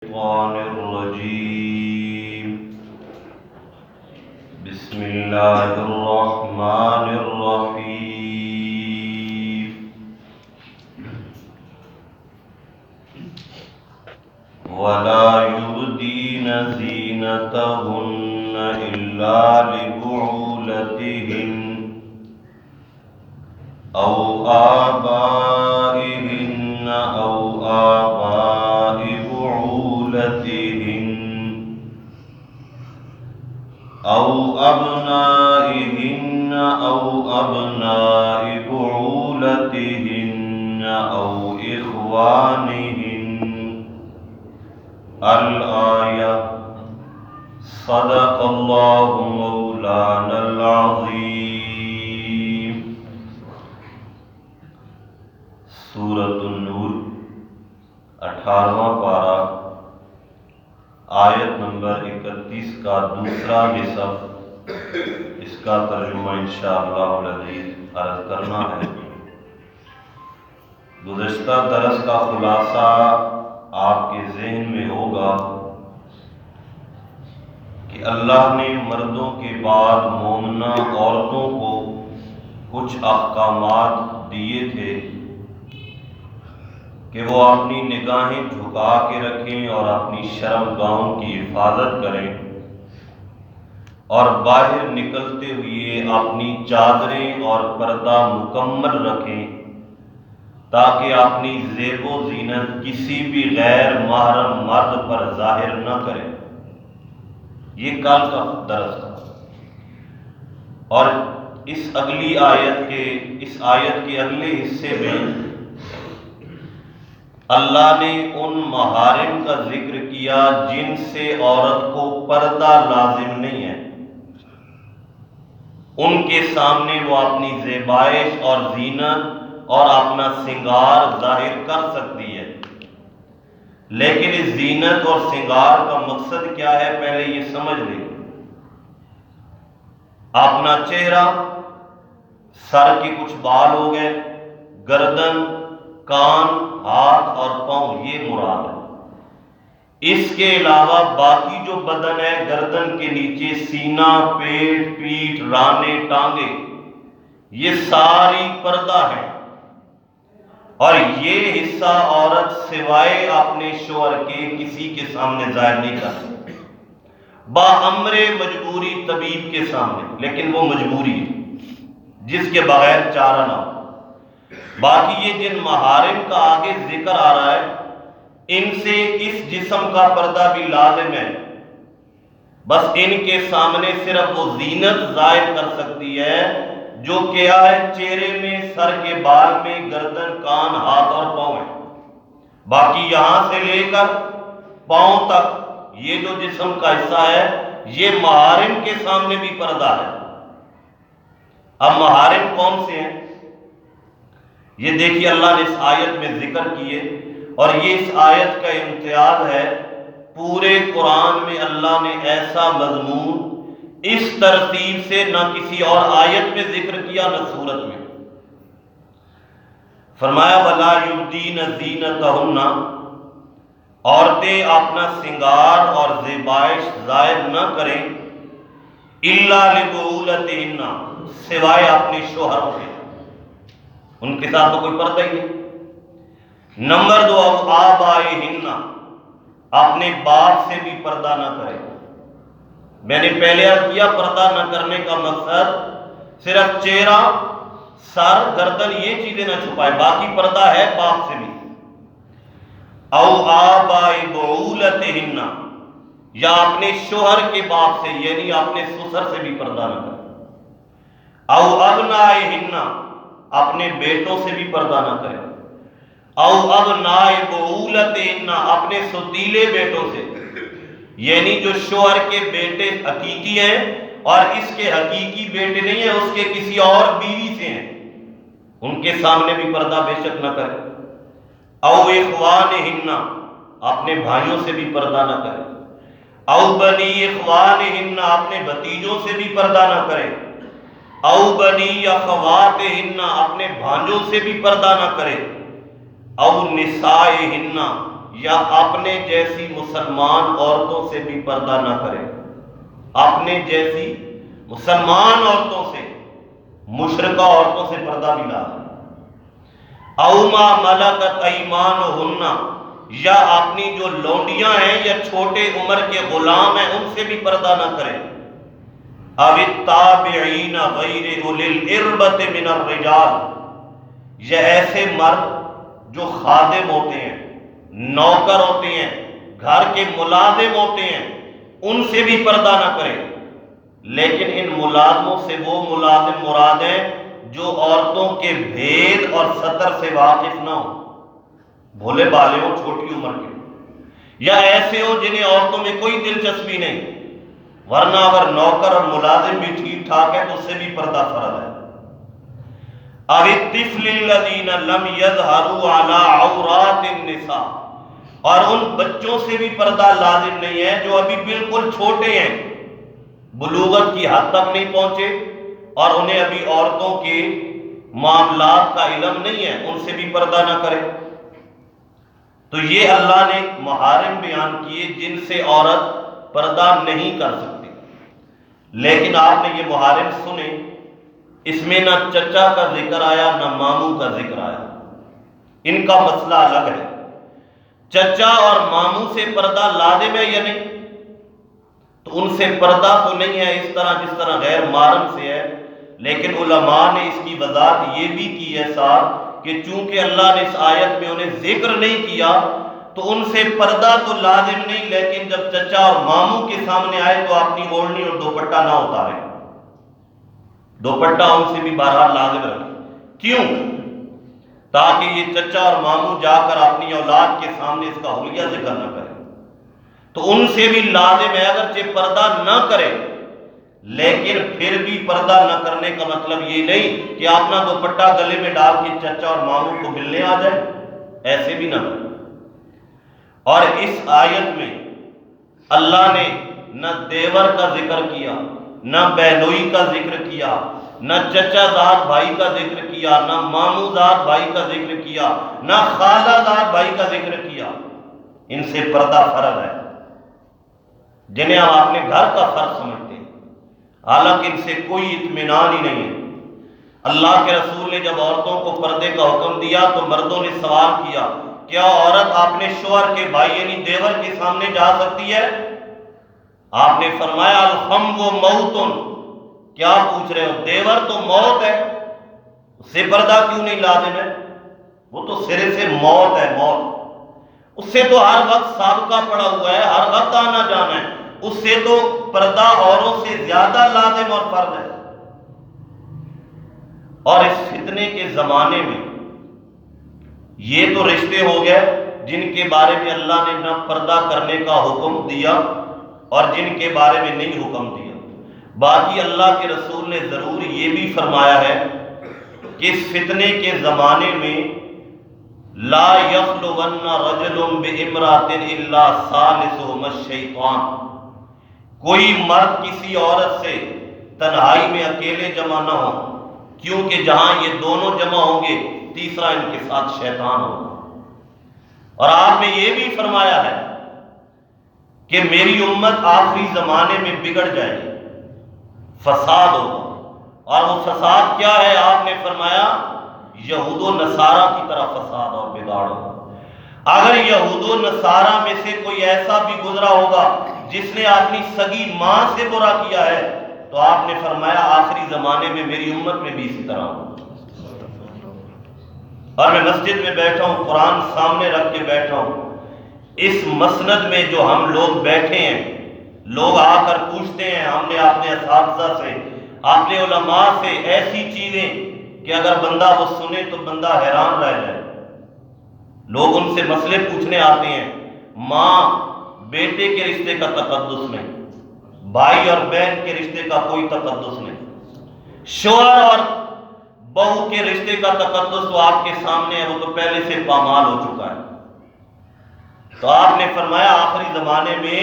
الشيطان الرجيم. بسم الله الرحمن الرحيم. ولا يبدين زينتهن إلا لبعولتهن أو آبائهن أو آباء بعولتهن أو أبنائهن أو أبناء بعولتهن أو إخوانهن. الآية. صدق الله مولانا العظيم. سورۃ النور 18واں پارہ آیت نمبر 31 کا دوسرا نصف، اس کا ترجمہ انشاءاللہ العزیز عرض کرنا ہے. گزشتہ درس کا خلاصہ آپ کے ذہن میں ہوگا کہ اللہ نے مردوں کے بعد مومنہ عورتوں کو کچھ احکامات دیے تھے کہ وہ اپنی نگاہیں جھکا کے رکھیں اور اپنی شرمگاہوں کی حفاظت کریں، اور باہر نکلتے ہوئے اپنی چادریں اور پردہ مکمل رکھیں تاکہ اپنی زیب و زینت کسی بھی غیر محرم مرد پر ظاہر نہ کریں. یہ کل کا درس تھا. اور اس آیت کے اگلے حصے میں اللہ نے ان محارم کا ذکر کیا جن سے عورت کو پردہ لازم نہیں ہے. ان کے سامنے وہ اپنی زیبائش اور زینت اور اپنا سنگار ظاہر کر سکتی ہے، لیکن اس زینت اور سنگار کا مقصد کیا ہے پہلے یہ سمجھ لیں. اپنا چہرہ، سر کے کچھ بال ہو گئے، گردن، کان، ہاتھ اور پاؤں، یہ مراد ہے. اس کے علاوہ باقی جو بدن ہے، گردن کے نیچے سینہ، پیٹ، پیٹھ، رانے، ٹانگیں، یہ ساری پردہ ہے. اور یہ حصہ عورت سوائے اپنے شوہر کے کسی کے سامنے ظاہر نہیں کر سکتی، باامر مجبوری طبیب کے سامنے، لیکن وہ مجبوری ہے جس کے بغیر چارہ نہ ہو. باقی یہ جن محارم کا آگے ذکر آ رہا ہے، ان سے اس جسم کا پردہ بھی لازم ہے. بس ان کے سامنے صرف وہ زینت ظاہر کر سکتی ہے جو کیا ہے، چہرے میں، سر کے بال میں، گردن، کان، ہاتھ اور پاؤں ہے. باقی یہاں سے لے کر پاؤں تک یہ جو جسم کا حصہ ہے، یہ محارم کے سامنے بھی پردہ ہے. اب محارم کون سے ہیں یہ دیکھیے اللہ نے اس آیت میں ذکر کیے، اور یہ اس آیت کا امتیاز ہے. پورے قرآن میں اللہ نے ایسا مضمون اس ترتیب سے نہ کسی اور آیت میں ذکر کیا نہ سورت میں. فرمایا وَلَا يُبْدِينَ زِينَتَهُنَّ، عورتیں اپنا سنگار اور زیبائش ظاہر نہ کریں، إِلَّا لِبُعُولَتِهِنَّ، سوائے اپنے شوہروں کے، ان کے ساتھ تو کوئی پردہ ہی نہیں. نمبر 2، آبائہن، اپنے باپ سے بھی پردہ نہ کرے. میں نے پہلے عرض کیا پردہ نہ کرنے کا مقصد صرف چہرہ، سر، گردن، یہ چیزیں نہ چھپائے، باقی پردہ ہے باپ سے بھی. او آباء بعولتہن، یا اپنے شوہر کے باپ سے یعنی اپنے سسر سے بھی پردہ نہ کرے. او ابنائہن، اپنے بیٹوں سے بھی پردہ نہ کرے. او ابناء بعولتہن، اپنے ستیلے بیٹوں سے، یعنی جو شوہر کے بیٹے حقیقی ہیں اور اس کے حقیقی بیٹے نہیں ہیں، اس کے کسی اور بیوی سے ہیں، ان کے سامنے بھی پردہ بے شک نہ کرے. او اخوانہن، اپنے بھائیوں سے بھی پردہ نہ کرے. او بنی اخوانہن، اپنے بھتیجوں سے بھی پردہ نہ کرے. او بنی اخواتہن، اپنے بھانجوں سے بھی پردہ نہ کرے. او نسائہن، یا اپنے جیسی مسلمان عورتوں سے بھی پردہ نہ کرے، اپنے جیسی مسلمان عورتوں سے، مشرکہ عورتوں سے پردہ بھی نہ کرے، او ما ملکت ایمانہن، یا اپنی جو لونڈیاں ہیں یا چھوٹے عمر کے غلام ہیں ان سے بھی پردہ نہ کرے، او التابعین غیر اولی الاربۃ من الرجال، یا ایسے مرد جو خادم ہوتے ہیں، نوکر ہوتے ہیں، گھر کے ملازم ہوتے ہیں، ان سے بھی پردہ نہ کرے۔ لیکن ان ملازموں سے وہ ملازم مراد ہیں جو عورتوں کے بھید اور سطر سے واقف نہ ہو، بھولے بھالے ہوں، چھوٹی عمر کے، یا ایسے ہو جنہیں عورتوں میں کوئی دلچسپی نہیں، ورنہ اگر نوکر اور ملازم بھی ٹھیک ٹھاک ہے تو اس سے بھی پردہ فرض ہے۔ او الطفل الذین لم یظہروا علی عورات النساء، اور ان بچوں سے بھی پردہ لازم نہیں ہے جو ابھی بالکل چھوٹے ہیں، بلوغت کی حد تک نہیں پہنچے اور انہیں ابھی عورتوں کے معاملات کا علم نہیں ہے، ان سے بھی پردہ نہ کرے۔ تو یہ اللہ نے محارم بیان کیے جن سے عورت پردہ نہیں کر سکتی، لیکن آپ نے یہ محارم سنے، اس میں نہ چچا کا ذکر آیا نہ ماموں کا ذکر آیا، ان کا مسئلہ الگ ہے۔ چچا اور ماموں سے پردہ لازم ہے یا نہیں؟ تو ان سے پردہ تو نہیں ہے اس طرح جس طرح غیر محرم سے ہے، لیکن علماء نے اس کی وضاحت یہ بھی کی ہے ساتھ کہ چونکہ اللہ نے اس آیت میں انہیں ذکر نہیں کیا تو ان سے پردہ تو لازم نہیں، لیکن جب چچا اور ماموں کے سامنے آئے تو اپنی اوڑھنی اور دوپٹہ نہ اتارے، دوپٹہ ان سے بھی بہرحال لازم رکھے۔ کیوں؟ تاکہ یہ چچا اور ماموں جا کر اپنی اولاد کے سامنے اس کا حلیہ ذکر نہ کرے، تو ان سے بھی لازم ہے اگرچہ پردہ نہ کرے، لیکن پھر بھی پردہ نہ کرنے کا مطلب یہ نہیں کہ اپنا دوپٹہ گلے میں ڈال کے چچا اور ماموں کو ملنے آ جائے، ایسے بھی نہ کرے۔ اور اس آیت میں اللہ نے نہ دیور کا ذکر کیا، نہ بہنوئی کا ذکر کیا، نہ چچا زاد بھائی کا ذکر کیا، نہ ماموں زاد بھائی کا ذکر کیا، نہ خالہ زاد بھائی کا ذکر کیا۔ ان سے پردہ فرض ہے جنہیں ہم اپنے گھر کا فرض سمجھتے ہیں، حالانکہ ان سے کوئی اطمینان ہی نہیں ہے۔ اللہ کے رسول نے جب عورتوں کو پردے کا حکم دیا تو مردوں نے سوال کیا، کیا عورت اپنے شوہر کے بھائی یعنی دیور کے سامنے جا سکتی ہے؟ آپ نے فرمایا الخمر موت، کیا پوچھ رہے ہو، دیور تو موت ہے، اس سے پردہ کیوں نہیں لازم ہے؟ وہ تو سرے سے موت ہے، موت، اس سے تو ہر وقت سابقہ پڑا ہوا ہے، ہر وقت آنا جانا ہے، اس سے تو پردہ اوروں سے زیادہ لازم اور فرض ہے۔ اور اس فتنے کے زمانے میں یہ تو رشتے ہو گئے جن کے بارے میں اللہ نے نہ پردہ کرنے کا حکم دیا اور جن کے بارے میں نہیں حکم دیا، باقی اللہ کے رسول نے ضرور یہ بھی فرمایا ہے کہ اس فتنے کے زمانے میں لا یخلون رجل بامرأۃ الا ثالثہما الشیطان، کوئی مرد کسی عورت سے تنہائی میں اکیلے جمع نہ ہو، کیونکہ جہاں یہ دونوں جمع ہوں گے تیسرا ان کے ساتھ شیطان ہوگا۔ اور آپ نے یہ بھی فرمایا ہے کہ میری امت آخری زمانے میں بگڑ جائے گی، فساد ہوگا، اور وہ فساد کیا ہے؟ آپ نے فرمایا یہود و نصارہ کی طرح فساد اور بگاڑ ہوگا۔ اگر یہود و نصارہ میں سے کوئی ایسا بھی گزرا ہوگا جس نے اپنی سگی ماں سے برا کیا ہے تو آپ نے فرمایا آخری زمانے میں میری امت میں بھی اسی طرح ہوگا۔ اور میں مسجد میں بیٹھا ہوں، قرآن سامنے رکھ کے بیٹھا ہوں، اس مسند میں جو ہم لوگ بیٹھے ہیں، لوگ آ کر پوچھتے ہیں، ہم نے اپنے اساتذہ سے، اپنے علماء سے ایسی چیزیں کہ اگر بندہ وہ سنے تو بندہ حیران رہ جائے۔ لوگ ان سے مسئلے پوچھنے آتے ہیں، ماں بیٹے کے رشتے کا تقدس نہیں، بھائی اور بہن کے رشتے کا کوئی تقدس نہیں، شوہر اور بہو کے رشتے کا تقدس تو آپ کے سامنے ہے، وہ تو پہلے سے پامال ہو چکا ہے۔ تو آپ نے فرمایا آخری زمانے میں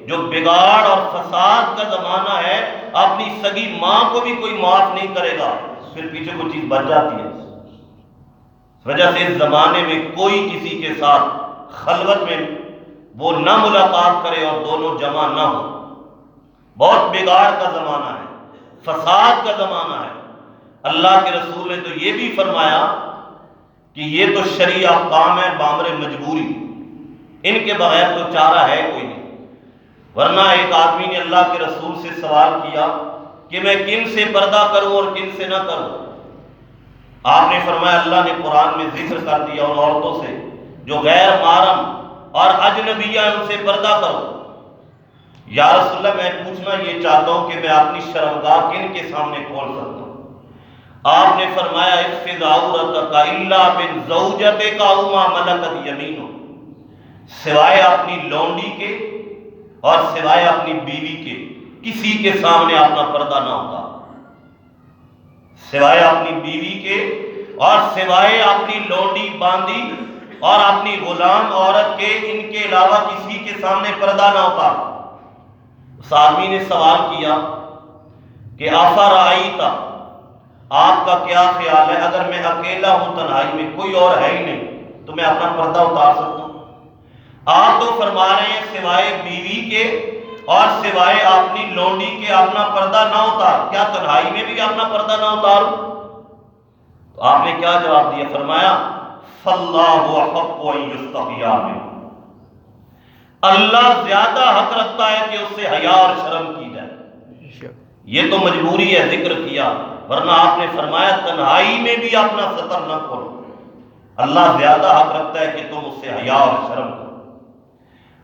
جو بگاڑ اور فساد کا زمانہ ہے، اپنی سگی ماں کو بھی کوئی معاف نہیں کرے گا، پھر پیچھے کوئی چیز بچ جاتی ہے۔ اس وجہ سے اس زمانے میں کوئی کسی کے ساتھ خلوت میں وہ نہ ملاقات کرے اور دونوں جمع نہ ہو۔ بہت بگاڑ کا زمانہ ہے، فساد کا زمانہ ہے۔ اللہ کے رسول نے تو یہ بھی فرمایا کہ یہ تو شرعی احکام ہے بامر مجبوری، ان کے بغیر تو چارہ ہے کوئی نہیں۔ ورنہ ایک آدمی نے اللہ کے رسول سے سوال کیا کہ میں کن سے پردہ کروں اور کن سے نہ کروں؟ آپ نے فرمایا اللہ نے قرآن میں ذکر کر دیا ان عورتوں سے جو غیر محرم اور اجنبیہ ان سے پردہ کرو۔ یا رسول اللہ میں پوچھنا یہ چاہتا ہوں کہ میں اپنی شرمگاہ کن کے سامنے کھول سکتا ہوں؟ آپ نے فرمایا احفظ عورتک الا من زوجتک او ما ملکت یمینک، سوائے اپنی لونڈی کے اور سوائے اپنی بیوی کے کسی کے سامنے اپنا پردہ نہ ہوتا، سوائے اپنی بیوی کے اور سوائے اپنی لونڈی باندی اور اپنی غلام عورت کے، ان کے علاوہ کسی کے سامنے پردہ نہ ہوتا۔ اس آدمی نے سوال کیا کہ افرأیت، آپ کا کیا خیال ہے اگر میں اکیلا ہوں تنہائی میں، کوئی اور ہے ہی نہیں، تو میں اپنا پردہ اتار سکتا ہوں؟ آپ تو فرما رہے ہیں سوائے بیوی کے اور سوائے اپنی لونڈی کے اپنا پردہ نہ اتار، کیا تنہائی میں بھی اپنا پردہ نہ اتاروں؟ تو آپ نے کیا جواب دیا؟ فرمایا فاللہ احق ان یستحییٰ منہ، اللہ زیادہ حق رکھتا ہے کہ اس سے حیا اور شرم کی جائے۔ یہ تو مجبوری ہے ذکر کیا، ورنہ آپ نے فرمایا تنہائی میں بھی اپنا سطر نہ کھولو، اللہ زیادہ حق رکھتا ہے کہ تم اس سے حیا اور شرم کرو۔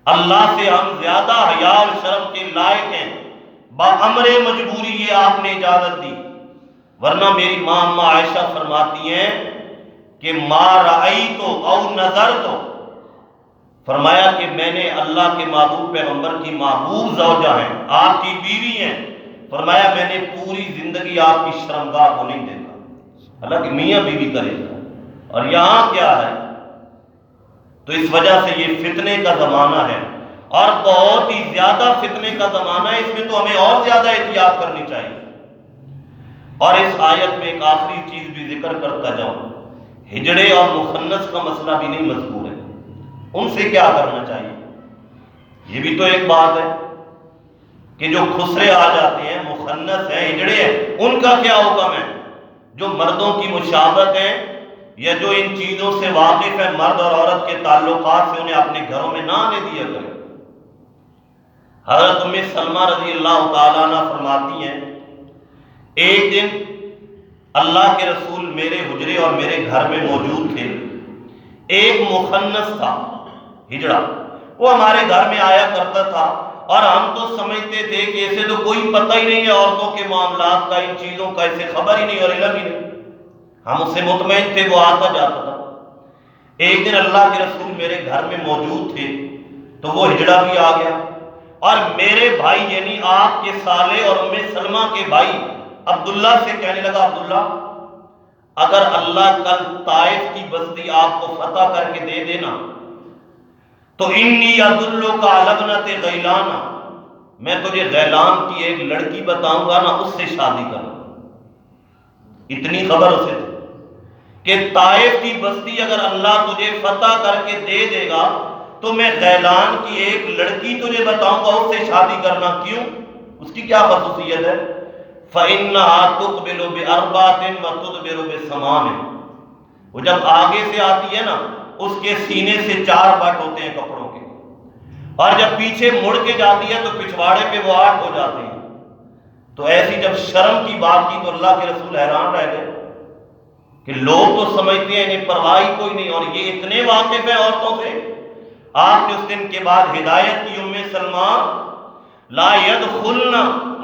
اللہ سے ہم زیادہ حیا اور شرم کے لائق ہیں، بامر مجبوری یہ آپ نے اجازت دی، ورنہ میری ماں اما عائشہ فرماتی ہیں کہ ما رأیت او نظرت، فرمایا کہ میں نے اللہ کے محبوب پیغمبر کی محبوب زوجہ ہیں، آپ کی بیوی ہیں، فرمایا میں نے پوری زندگی آپ کی شرمگاہ کو نہیں دیکھا، حالانکہ میاں بیوی کرے گا، اور یہاں کیا ہے؟ تو اس وجہ سے یہ فتنے کا زمانہ ہے، اور بہت ہی زیادہ فتنے کا زمانہ ہے، اس میں تو ہمیں اور زیادہ احتیاط کرنی چاہیے۔ اور اس آیت میں ایک آخری چیز بھی ذکر کرتا جاؤں، ہجڑے اور مخنث کا مسئلہ بھی نہیں مذکور ہے، ان سے کیا کرنا چاہیے؟ یہ بھی تو ایک بات ہے کہ جو خسرے آ جاتے ہیں، مخنث ہیں، ہجڑے ہیں، ان کا کیا حکم ہے؟ جو مردوں کی مشابہت ہیں یا جو ان چیزوں سے واقف ہے مرد اور عورت کے تعلقات سے، انہیں اپنے گھروں میں نہ آنے دیا کریں۔ حضرت ام سلمہ رضی اللہ تعالیٰ عنہ فرماتی ہیں ایک دن اللہ کے رسول میرے حجرے اور میرے گھر میں موجود تھے، ایک مخنث تھا، ہجڑا، وہ ہمارے گھر میں آیا کرتا تھا، اور ہم تو سمجھتے تھے کہ اسے تو کوئی پتہ ہی نہیں ہے عورتوں کے معاملات کا، ان چیزوں کا اسے خبر ہی نہیں اور علم ہی نہیں، ہم اس سے مطمئن تھے، وہ آتا جاتا تھا۔ ایک دن اللہ کے رسول میرے گھر میں موجود تھے تو وہ ہجڑا بھی آ گیا، اور میرے بھائی یعنی آپ کے سالے اور ام سلمہ کے بھائی عبداللہ سے کہنے لگا عبداللہ اگر اللہ کل طائف کی بستی آپ کو فتح کر کے دے دینا تو انی ادلک علی ابنۃ غیلان، میں تجھے غیلان کی ایک لڑکی بتاؤں گا نا، اس سے شادی کرنا۔ اتنی خبر اسے تھی کہ طائف کی بستی اگر اللہ تجھے فتح کر کے دے دے گا تو میں غیلان کی ایک لڑکی تجھے بتاؤں گا، اس سے شادی کرنا۔ کیوں؟ اس کی کیا خصوصیت ہے؟ فَإِنَّهَا تُقْبِلُ بِأَرْبَعٍ وَتُدْبِرُ بِثَمَانٍ، وہ جب آگے سے آتی ہے نا، اس کے سینے سے 4 بٹ ہوتے ہیں کپڑوں کے، اور جب پیچھے مڑ کے جاتی ہے تو پچھواڑے پہ وہ 8 ہو جاتے ہیں۔ تو ایسی جب شرم کی بات کی تو اللہ کے رسول حیران رہ گئے کہ لوگ تو سمجھتے ہیں انہیں پرواہ کوئی نہیں، اور یہ اتنے واقف ہیں عورتوں سے۔ آپ نے اس دن کے بعد ہدایت کی ام سلمہ لا يدخلن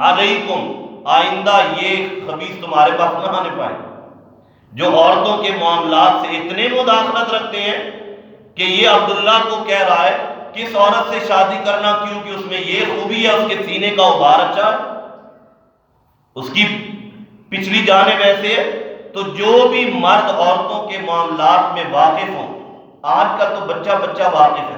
علیکم، آئندہ یہ خبیث تمہارے پاس نہ آنے پائے، جو عورتوں کے معاملات سے اتنے مداخلت رکھتے ہیں کہ یہ عبداللہ کو کہہ رہا ہے کس عورت سے شادی کرنا، کیونکہ اس میں یہ خوبی ہے، اس کے سینے کا ابھار اچھا ہے، اس کی پچھلی جانب ایسے ہے۔ تو جو بھی مرد عورتوں کے معاملات میں واقف ہوں، آج کا تو بچہ بچہ واقف ہے،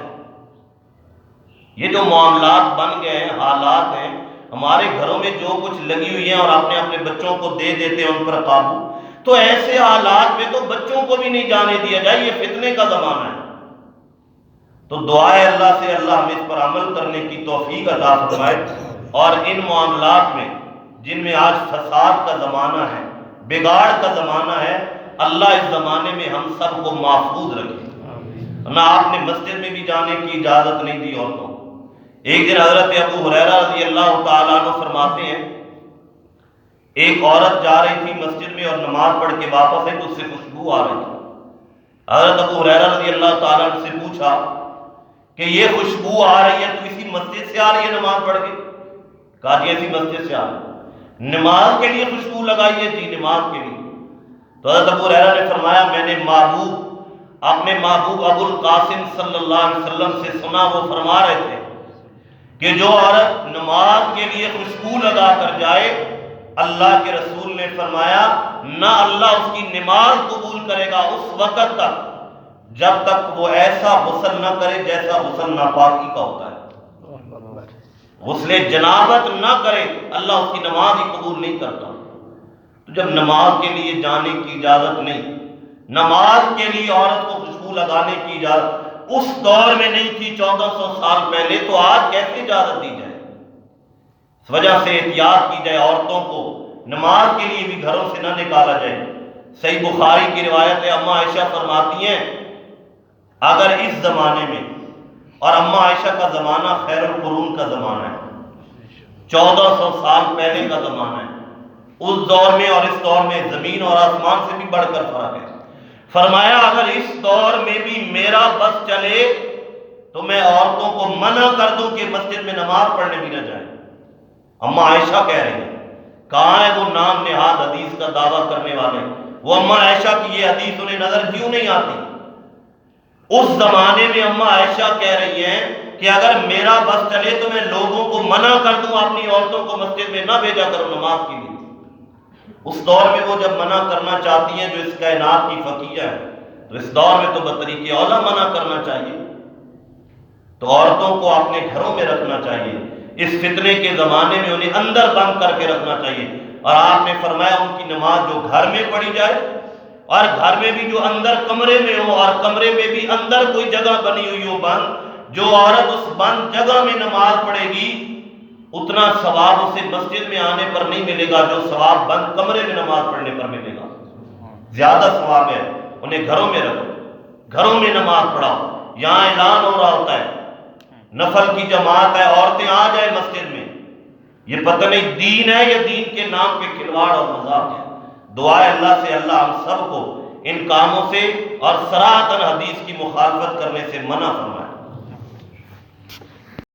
یہ جو معاملات بن گئے ہیں، حالات ہیں ہمارے گھروں میں جو کچھ لگی ہوئی ہیں، اور اپنے اپنے بچوں کو دے دیتے ہیں ان پر قابو، تو ایسے حالات میں تو بچوں کو بھی نہیں جانے دیا جائے، یہ فتنے کا زمانہ ہے۔ تو دعائے اللہ سے اللہ ہمیں اس پر عمل کرنے کی توفیق عطا فرمائے، اور ان معاملات میں جن میں آج فساد کا زمانہ ہے، بگاڑ کا زمانہ ہے، اللہ اس زمانے میں ہم سب کو محفوظ رکھے۔ نہ آپ نے مسجد میں بھی جانے کی اجازت نہیں دی عورتوں کو۔ ایک دن حضرت ابو ہریرہ رضی اللہ تعالیٰ عنہ فرماتے ہیں، ایک عورت جا رہی تھی مسجد میں اور نماز پڑھ کے واپس آئی تو اس سے خوشبو آ رہی تھی۔ حضرت ابو ہریرہ رضی اللہ تعالیٰ عنہ سے پوچھا کہ یہ خوشبو آ رہی ہے تو اسی مسجد سے آ رہی ہے نماز پڑھ کے؟ کہا جی ایسی مسجد سے آ رہی ہے۔ نماز کے لیے خوشبو لگائی ہے؟ جی نماز کے لیے۔ تو حضرت ابو ہریرہ نے فرمایا میں نے اپنے محبوب ابو القاسم صلی اللہ علیہ وسلم سے سنا، وہ فرما رہے تھے کہ جو عورت نماز کے لیے خوشبو لگا کر جائے، اللہ کے رسول نے فرمایا نہ اللہ اس کی نماز قبول کرے گا اس وقت تک جب تک وہ ایسا غسل نہ کرے جیسا غسل ناپاکی کا ہوتا ہے۔ غسل جنابت نہ کرے اللہ اس کی نماز ہی قبول نہیں کرتا۔ تو جب نماز کے لیے جانے کی اجازت نہیں، نماز کے لیے عورت کو خوشبو لگانے کی اجازت اس دور میں نہیں تھی 1400 سال پہلے، تو آج کیسے اجازت دی جائے؟ اس وجہ سے احتیاط کی جائے، عورتوں کو نماز کے لیے بھی گھروں سے نہ نکالا جائے۔ صحیح بخاری کی روایت ہے، اماں عائشہ فرماتی ہیں اگر اس زمانے میں، اور اماں عائشہ کا زمانہ خیر القرون کا زمانہ ہے، 1400 سال پہلے کا زمانہ ہے، اس دور میں اور اس دور میں زمین اور آسمان سے بھی بڑھ کر فرق ہے۔ فرمایا اگر اس دور میں بھی میرا بس چلے تو میں عورتوں کو منع کر دوں کہ مسجد میں نماز پڑھنے بھی نہ جائیں۔ اماں عائشہ کہہ رہی ہیں، کہاں ہے وہ نام نہاد حدیث کا دعویٰ کرنے والے؟ وہ اماں عائشہ کی یہ حدیث انہیں نظر کیوں نہیں آتی؟ اس زمانے میں اماں عائشہ کہہ رہی ہیں کہ اگر میرا بس چلے تو میں لوگوں کو منع کر دوں اپنی عورتوں کو مسجد میں نہ بھیجا کرو نماز کے لیے۔ اس دور میں وہ جب منع کرنا چاہتی ہیں جو اس کائنات کی فقیہ ہے، تو اس دور میں تو بطریق اولا منع کرنا چاہیے۔ تو عورتوں کو اپنے گھروں میں رکھنا چاہیے، اس فتنے کے زمانے میں انہیں اندر بند کر کے رکھنا چاہیے۔ اور آپ نے فرمایا ان کی نماز جو گھر میں پڑھی جائے، اور گھر میں بھی جو اندر کمرے میں ہو، اور کمرے میں بھی اندر کوئی جگہ بنی ہوئی ہو بند، جو عورت اس بند جگہ میں نماز پڑھے گی اتنا ثواب اسے مسجد میں آنے پر نہیں ملے گا جو ثواب بند کمرے میں نماز پڑھنے پر ملے گا۔ زیادہ ثواب ہے، انہیں گھروں میں رکھو، گھروں میں نماز پڑھاؤ۔ یہاں اعلان ہو رہا ہوتا ہے نفل کی جماعت ہے، عورتیں آ جائیں مسجد میں، یہ پتہ نہیں دین ہے یا دین کے نام پہ کھلواڑ اور مذاق ہے۔ دعائے اللہ سے اللہ ہم سب کو ان کاموں سے اور صراحتاً حدیث کی مخالفت کرنے سے منع فرمائے۔